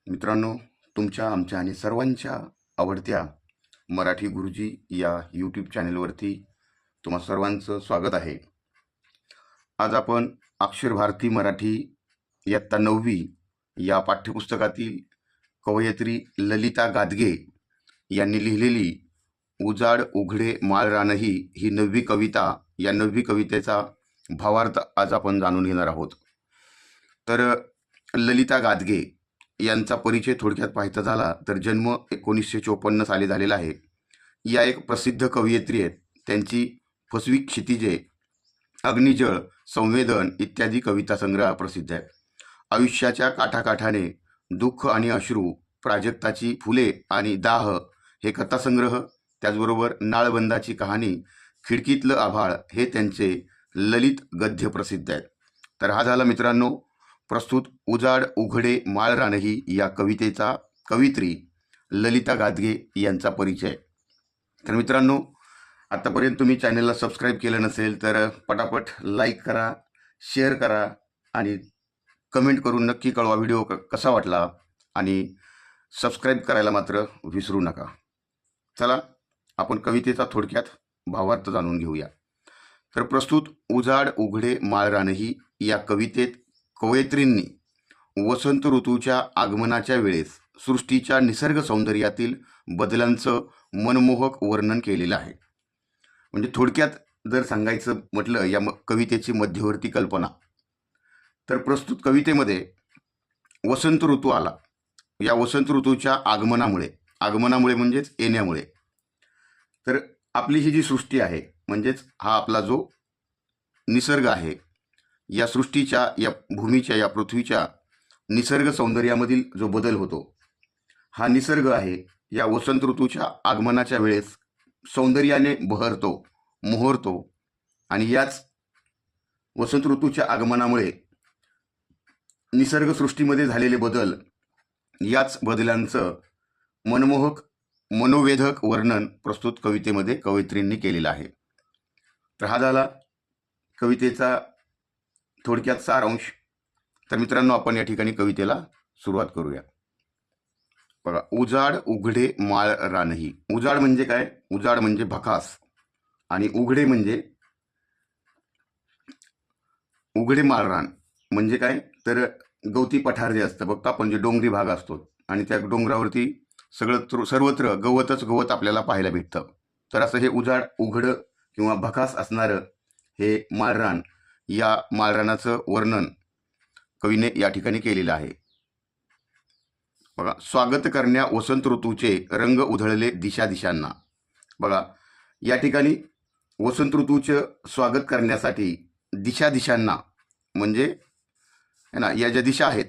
मित्रांनो, तुमच्या आमच्या आणि सर्वांच्या आवडत्या मराठी गुरुजी या यूट्यूब चॅनेलवरती तुम्हा सर्वांचं स्वागत आहे. आज आपण अक्षर भारती मराठी इयत्ता 9वी या पाठ्यपुस्तकातील कवयित्री ललिता गादगे यांनी लिहिलेली उजाड उघडे माळ रानही ही 9वी कविता, या 9वी कवितेचा भावार्थ आज आपण जाणून घेणार आहोत. तर ललिता गादगे यांचा परिचय थोडक्यात पाहायचा झाला तर जन्म 1954 साली झालेला आहे. या एक प्रसिद्ध कवयित्री आहेत. त्यांची फसवी क्षितिजे, अग्निजळ, संवेदन इत्यादी कविता संग्रह प्रसिद्ध आहे. आयुष्याच्या काठाकाठाने, दुःख आणि अश्रू, प्राजक्ताची फुले आणि दाह हे कथासंग्रह, त्याचबरोबर नाळबंदाची कहाणी, खिडकीतलं आभाळ हे त्यांचे ललित गद्य प्रसिद्ध आहेत. तर हा झाला मित्रांनो प्रस्तुत उजाड उघडे माळ रानही या कवितेचा कवित्री ललिता गादगे यांचा परिचय. तर मित्रांनो, आतापर्यंत तुम्ही चॅनलला सबस्क्राईब केलं नसेल तर पटापट लाईक करा, शेअर करा आणि कमेंट करून नक्की कळवा व्हिडिओ कसा वाटला, आणि सबस्क्राईब करायला मात्र विसरू नका. चला आपण कवितेचा थोडक्यात भावार्थ जाणून घेऊया. तर प्रस्तुत उजाड उघडे माळ रानही या कवितेत कवयित्रींनी वसंत ऋतूच्या आगमनाच्या वेळेस सृष्टीच्या निसर्ग सौंदर्यातील बदलांचं मनमोहक वर्णन केलेलं आहे. म्हणजे थोडक्यात जर सांगायचं म्हटलं या कवितेची मध्यवर्ती कल्पना, तर प्रस्तुत कवितेमध्ये वसंत ऋतू आला. या वसंत ऋतूच्या आगमनामुळे म्हणजेच येण्यामुळे, तर आपली ही जी सृष्टी आहे, म्हणजेच हा आपला जो निसर्ग आहे, या सृष्टीच्या, या भूमीच्या, या पृथ्वीच्या निसर्ग सौंदर्यामधील जो बदल होतो, हा निसर्ग आहे या वसंत ऋतूच्या आगमनाच्या वेळेस सौंदर्याने बहरतो, मोहरतो. आणि याच वसंत ऋतूच्या आगमनामुळे निसर्गसृष्टीमध्ये झालेले बदल, याच बदलांचं मनमोहक, मनोवेधक वर्णन प्रस्तुत कवितेमध्ये कवयित्रींनी केलेलं आहे. तर हा झाला कवितेचा थोडक्यात सारांश. तर मित्रांनो, आपण या ठिकाणी कवितेला सुरुवात करूया. बघा, उजाड उघडे माळ रानही. उजाड म्हणजे काय? उजाड म्हणजे भकास, आणि उघडे म्हणजे उघडे माळ रान म्हणजे काय? तर गवती पठार जे असतं बघता आपण, जे डोंगरी भाग असतो, आणि त्या डोंगरावरती सर्वत्र गवत आपल्याला पाहायला भेटतं. तर असं हे उजाड उघडं किंवा भकास असणारं हे माळरान, या माळरानाचं वर्णन कवीने या ठिकाणी केलेलं आहे. बघा, स्वागत करण्या वसंत ऋतूचे रंग उधळले दिशा दिशांना. बघा, या ठिकाणी वसंत ऋतूचं स्वागत करण्यासाठी दिशा दिशांना म्हणजे है ना, या ज्या दिशा आहेत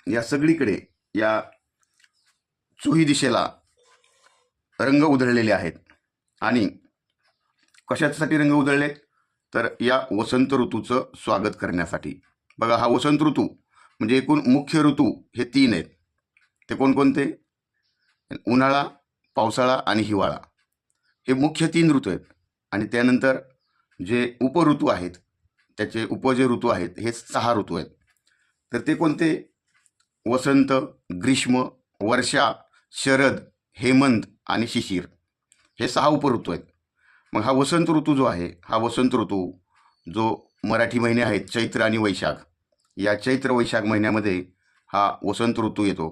या सगळीकडे, या चोही दिशेला रंग उधळलेले आहेत. आणि कशासाठी रंग उधळलेत? तर या वसंत ऋतूचं स्वागत करण्यासाठी. बघा, हा वसंत ऋतू म्हणजे एकूण मुख्य ऋतू हे 3 आहेत. ते कोणकोणते? उन्हाळा, पावसाळा आणि हिवाळा. हे मुख्य 3 ऋतू आहेत. आणि त्यानंतर जे उपऋतू आहेत, त्याचे जे ऋतू आहेत, हे 6 ऋतू आहेत. तर ते कोणते? वसंत, ग्रीष्म, वर्षा, शरद, हेमंत आणि शिशिर, हे 6 उपऋतू आहेत. मग हा वसंत ऋतू जो आहे, हा वसंत ऋतू जो मराठी महिने आहेत चैत्र आणि वैशाख, या चैत्र वैशाख महिन्यामध्ये हा वसंत ऋतू येतो.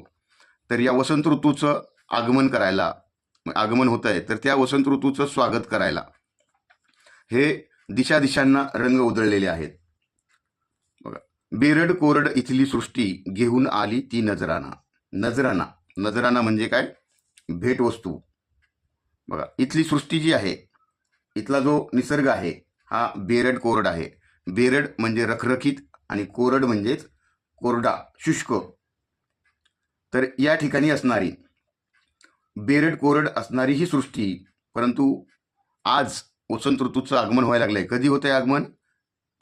तर या वसंत ऋतूचं आगमन होत आहे, तर त्या वसंत ऋतूचं स्वागत करायला हे दिशा दिशांना रंग उधळलेले आहेत. बघा, बेरड कोरड इथली सृष्टी घेऊन आली ती नजराना. नजराना म्हणजे काय? भेटवस्तू. बघा, इथली सृष्टी जी आहे, इथला जो निसर्ग आहे, हा बेरड कोरड आहे. बेरड म्हणजे रखरखीत आणि कोरड म्हणजेच कोरडा, शुष्क. तर या ठिकाणी असणारी बेरड कोरड असणारी ही सृष्टी, परंतु आज वसंत ऋतूचं आगमन व्हायला लागलंय. कधी होतंय आगमन?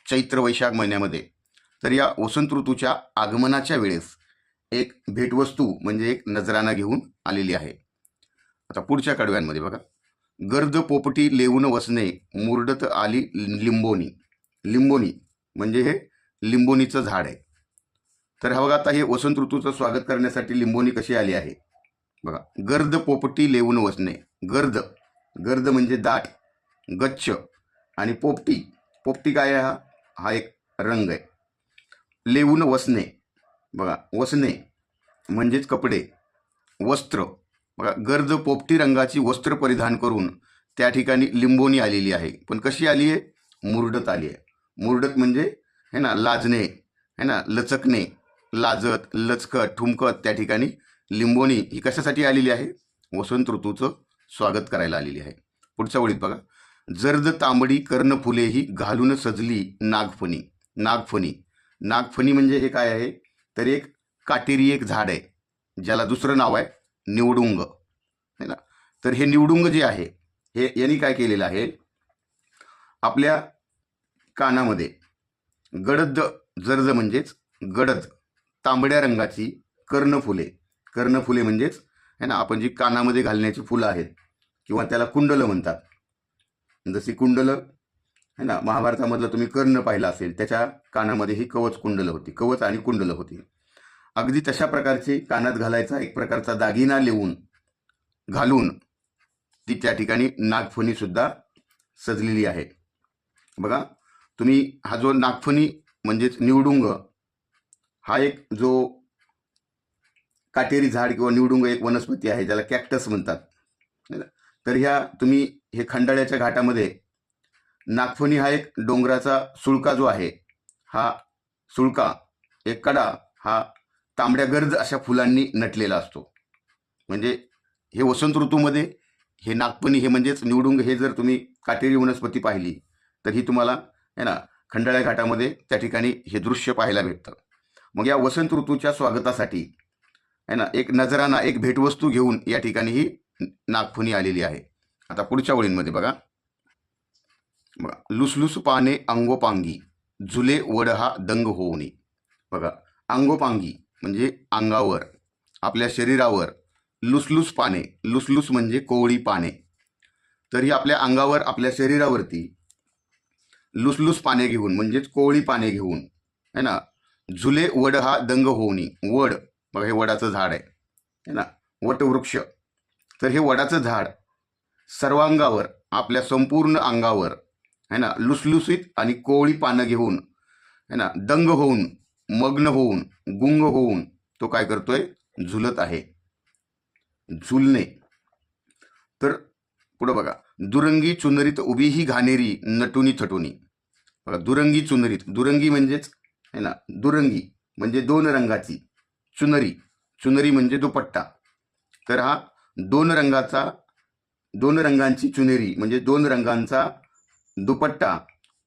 चैत्र वैशाख महिन्यामध्ये. तर या वसंत ऋतूच्या आगमनाच्या वेळेस एक भेटवस्तू म्हणजे एक नजराना घेऊन आलेली आहे. आता पुढच्या कडव्यांमध्ये बघा, गर्द पोपटी लेवून वसने मुरडत आली लिंबोनी. लिंबोनी म्हणजे हे लिंबोनीचं झाड आहे. तर हा बघा, आता हे वसंत ऋतूचं स्वागत करण्यासाठी लिंबोणी कशी आली आहे बघा. गर्द पोपटी लेवून वसणे. गर्द, गर्द म्हणजे दाट, गच्छ. आणि पोपटी, पोपटी काय आहे? हा एक रंग आहे. लेवून वसणे बघा, वसणे म्हणजेच कपडे, वस्त्र बघा. गर्द पोपटी रंगाची वस्त्र परिधान करून त्या ठिकाणी लिंबोणी आलेली आहे. पण कशी आली आहे? मुरडत आली आहे. मुरडत म्हणजे है ना, लाजणे, है ना, लचकणे, लाजत, लचकत, ठुमकत. त्या ठिकाणी लिंबोणी ही कशासाठी आलेली आहे? वसंत ऋतूचं स्वागत करायला आलेली आहे. पुढच्या ओळीत बघा. जर्द तांबडी कर्णफुले ही घालून सजली नागफणी. नागफणी, नागफणी म्हणजे हे काय आहे? तर एक काटेरी एक झाड आहे, ज्याला दुसरं नाव आहे निवडुंग, है ना. तर हे निवडुंग जे आहे, हे यांनी काय केलेलं आहे? आपल्या कानामध्ये गडद, जर्द म्हणजेच गडद तांबड्या रंगाची कर्णफुले, कर्णफुले म्हणजेच है ना, आपण जी कानामध्ये घालण्याची फुलं आहेत, किंवा त्याला कुंडलं म्हणतात. जशी कुंडलं है ना, महाभारतामधलं तुम्ही कर्ण पाहिला असेल, त्याच्या कानामध्ये ही कवच कुंडलं होती, कवच आणि कुंडलं होती. अगदी तशा प्रकारची कानात घालायचा एक प्रकारचा दागिना लेवून घालून ती त्या ठिकाणी नागफणी सुद्धा सजलेली आहे बघा. तुम्ही हा जो नागफणी म्हणजेच निवडुंग, हा एक जो काटेरी झाड किंवा निवडुंग एक वनस्पती आहे, ज्याला कॅक्टस म्हणतात. तर ह्या तुम्ही हे खंडाळ्याच्या घाटामध्ये नागफणी हा एक डोंगराचा सुळका जो आहे, हा सुळका एक कडा हा तांबड्या गर्द अशा फुलांनी नटलेला असतो. म्हणजे हे वसंत ऋतूमध्ये हे नागफणी, हे म्हणजेच निवडुंग, हे जर तुम्ही काटेरी वनस्पती पाहिली तर ही तुम्हाला है ना खंडाळ्या घाटामध्ये त्या ठिकाणी हे दृश्य पाहायला भेटतं. मग या वसंत ऋतूच्या स्वागतासाठी है ना एक नजराना, एक भेटवस्तू घेऊन या ठिकाणी ही नागफणी आलेली आहे. आता पुढच्या ओळींमध्ये बघा. बघा, लुसलुस पाने अंगोपांगी झुले वडहा दंग होऊनी. बघा, अंगोपांगी म्हणजे अंगावर, आपल्या शरीरावर. लुसलुस पाने, लुसलुस म्हणजे कोवळी पाने. तर ही आपल्या अंगावर, आपल्या शरीरावरती लुसलुस पाने घेऊन म्हणजेच कोवळी पाने घेऊन है ना, झुले वड हा दंग होऊनी. वड बघा, हे वडाचं झाड आहे ना, वटवृक्ष. तर हे वडाचं झाड सर्वांगावर, आपल्या संपूर्ण अंगावर है ना लुसलुसीत आणि कोवळी पानं घेऊन है ना दंग होऊन, मग्न होऊन, गुंग होऊन तो काय करतोय? झुलत आहे. झुलणे. तर पुढे बघा. दुरंगी चुनरीत उभी ही घाणेरी नटुनी थटुनी. बघा, दुरंगी चुनरीत, दुरंगी म्हणजेच है ना, दुरंगी म्हणजे दोन रंगाची, चुनरी, चुनरी म्हणजे दुपट्टा. तर हा दोन रंगाचा, दोन रंगांची चुनरी म्हणजे दोन रंगांचा दुपट्टा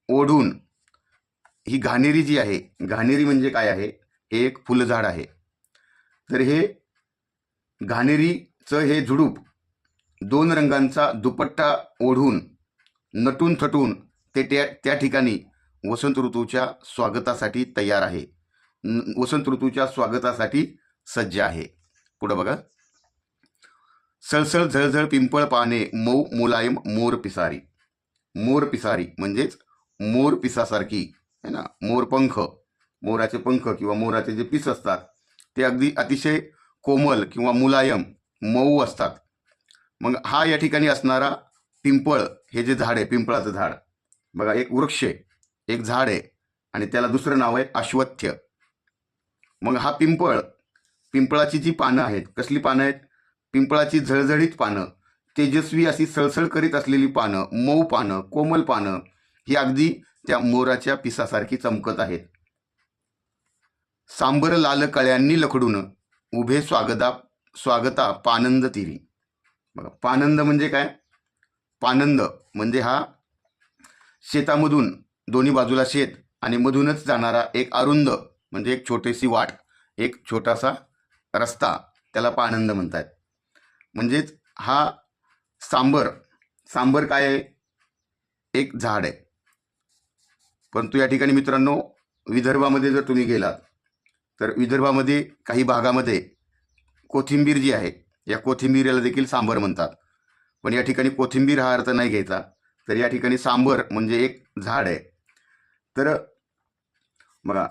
ओढून ही घाणेरी जी आहे, घाणेरी म्हणजे काय आहे? हे एक फुलझाड आहे. तर हे घाणेरीचं हे झुडूप दोन रंगांचा दुपट्टा ओढून नटून थटून ते त्या ठिकाणी वसंत ऋतूच्या स्वागतासाठी तयार आहे, वसंत ऋतूच्या स्वागतासाठी सज्ज आहे. पुढे बघा. सळसळ झळझळ पिंपळ पाने मऊ मुलायम मोर पिसारी. मोर पिसारी म्हणजेच मोर पिसासारखी है ना, मोरपंख, मोराचे पंख किंवा मोराचे जे पिस असतात ते अगदी अतिशय कोमल किंवा मुलायम, मऊ असतात. मग हा या ठिकाणी असणारा पिंपळ, हे जे झाड आहे, पिंपळाचं झाड बघा, एक वृक्ष आहे, एक झाड आहे, आणि त्याला दुसरं नाव आहे अश्वत्थ. मग हा पिंपळ, पिंपळाची जी पानं आहेत, कसली पानं आहेत? पिंपळाची झळझळीत पानं, तेजस्वी अशी सळसळ करीत असलेली पानं, मऊ पानं, कोमल पानं, ही अगदी त्या मोराच्या पिसासारखी चमकत आहेत. सांबर लाल कळ्यांनी लखडून उभे स्वागता पानंद तिरी. बघा, पानंद म्हणजे काय? पानंद म्हणजे हा शेतामधून दोन्ही बाजूला शेत आणि मधूनच जाणारा एक अरुंद म्हणजे एक छोटीशी वाट, एक छोटासा रस्ता, त्याला पानंद म्हणतात. म्हणजेच हा सांबर, सांबर काय आहे? एक झाड आहे. परंतु या ठिकाणी मित्रांनो, विदर्भामध्ये जर तुम्ही गेलात तर विदर्भामध्ये काही भागामध्ये कोथिंबीर जी आहे, या कोथिंबीरीला देखील सांबर म्हणतात. पण या ठिकाणी कोथिंबीर हा अर्थ नाही घ्यायचा. तर या ठिकाणी सांबर म्हणजे एक झाड आहे. तर बघा,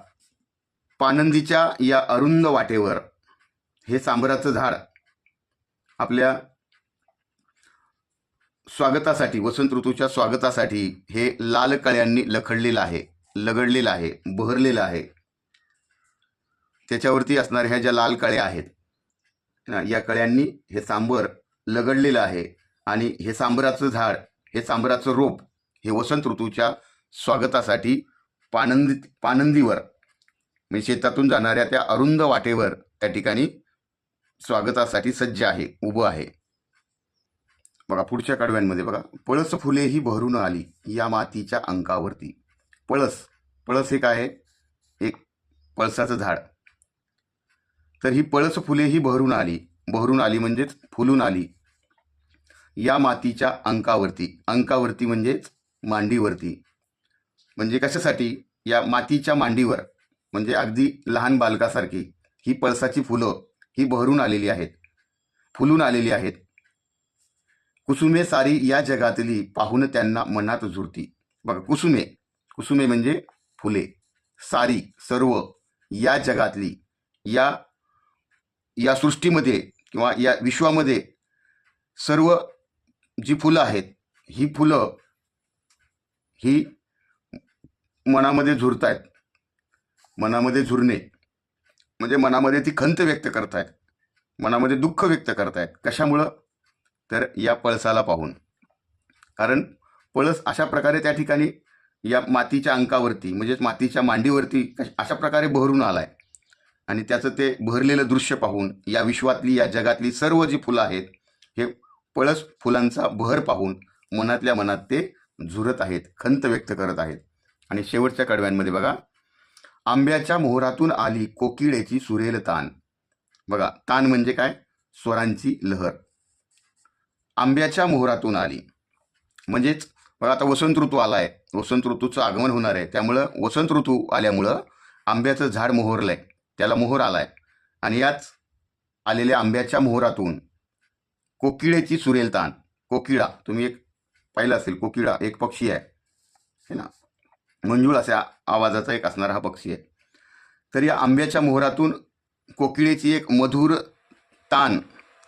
पानंदीच्या या अरुंद वाटेवर हे सांबराचं झाड आपल्या स्वागतासाठी, वसंत ऋतूच्या स्वागतासाठी हे लाल कळ्यांनी लगडलेलं आहे, बहरलेलं आहे. त्याच्यावरती असणाऱ्या ह्या ज्या लाल कळ्या आहेत ना, या कळ्यांनी हे सांबर लगडलेलं आहे. आणि हे सांबराचं झाड, हे सांबराचं रोप हे वसंत ऋतूच्या स्वागतासाठी पानंदीवर म्हणजे शेतातून जाणाऱ्या त्या अरुंद वाटेवर त्या ठिकाणी स्वागतासाठी सज्ज आहे, उभं आहे. बघा पुढच्या कडव्यांमध्ये बघा, पळस फुले ही बहरून आली या मातीच्या अंकावरती. पळस हे काय आहे? एक पळसाचं झाड. तर ही पळस फुले ही बहरून आली म्हणजेच फुलून आली या मातीच्या अंकावरती म्हणजेच मांडीवरती. म्हणजे कशासाठी? या मातीच्या मांडीवर म्हणजे अगदी लहान बालकासारखी ही पळसाची फुलं ही बहरून आलेली आहेत, फुलून आलेली आहेत. कुसुमे सारी या जगातली पाहून त्यांना मनात झुरती. बघा, कुसुमे म्हणजे फुले, सारी सर्व, या जगातली, या सृष्टीमध्ये किंवा या विश्वामध्ये सर्व जी फुलं आहेत, ही फुलं ही मनामध्ये झुरतायत. मनामध्ये झुरणे म्हणजे मनामध्ये ती खंत व्यक्त करतायत, मनामध्ये दुःख व्यक्त करतायत. कशामुळं? तर या पळसाला पाहून. कारण पळस अशा प्रकारे त्या ठिकाणी या मातीच्या अंकावरती म्हणजेच मातीच्या मांडीवरती अशा प्रकारे बहरून आलाय. आणि त्याचं ते बहरलेलं दृश्य पाहून या विश्वातली, या जगातली सर्व जी फुलं आहेत, हे पळस फुलांचा बहर पाहून मनातल्या मनात ते झुरत आहेत, खंत व्यक्त करत आहेत. आणि शेवटच्या कडव्यांमध्ये बघा, आंब्याच्या मोहरातून आली कोकिळेची सुरेल तान. बघा, तान म्हणजे काय? स्वरांची लहर. आंब्याच्या मोहरातून आली म्हणजेच बघा, आता वसंत ऋतू आलाय, वसंत ऋतूचं आगमन होणार आहे. त्यामुळं वसंत ऋतू आल्यामुळं आंब्याचं झाड मोहरलंय, त्याला मोहर आलाय. आणि याच आलेल्या आंब्याच्या मोहरातून कोकिळेची सुरेल तान. कोकिळा तुम्ही एक पाहिलं असेल, कोकिळा एक पक्षी आहे ना, मंजूळ अशा आवाजाचा एक असणारा हा पक्षी आहे. तर या आंब्याच्या मोहरातून कोकिळेची एक मधुर तान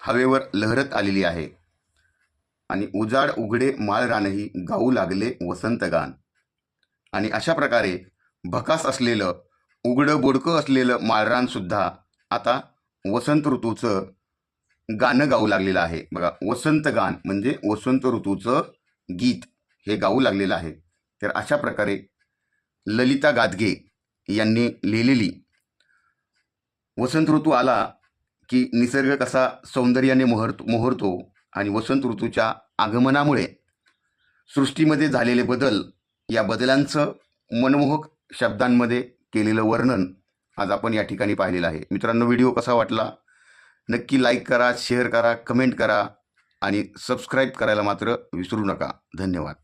हवेवर लहरत आलेली आहे. आणि उजाड उघडे माळरानही गाऊ लागले वसंत गान. आणि अशा प्रकारे भकास असलेलं, उघडं बोडकं असलेलं माळरान सुद्धा आता वसंत ऋतूचं गाणं गाऊ लागलेलं आहे. बघा, वसंत गान म्हणजे वसंत ऋतूचं गीत हे गाऊ लागलेलं आहे. तर अशा प्रकारे ललिता गादगे यांनी लिहिलेली वसंत ऋतू आला की निसर्ग कसा सौंदर्याने मोहरतो आणि वसंत ऋतूच्या आगमनामुळे सृष्टीमध्ये झालेले बदल, या बदलांचं मनमोहक शब्दांमध्ये केलेलं वर्णन आज आपण या ठिकाणी पाहिलेलं आहे. मित्रांनो, व्हिडिओ कसा वाटला नक्की लाईक करा, शेअर करा, कमेंट करा आणि सबस्क्राईब करायला मात्र विसरू नका. धन्यवाद.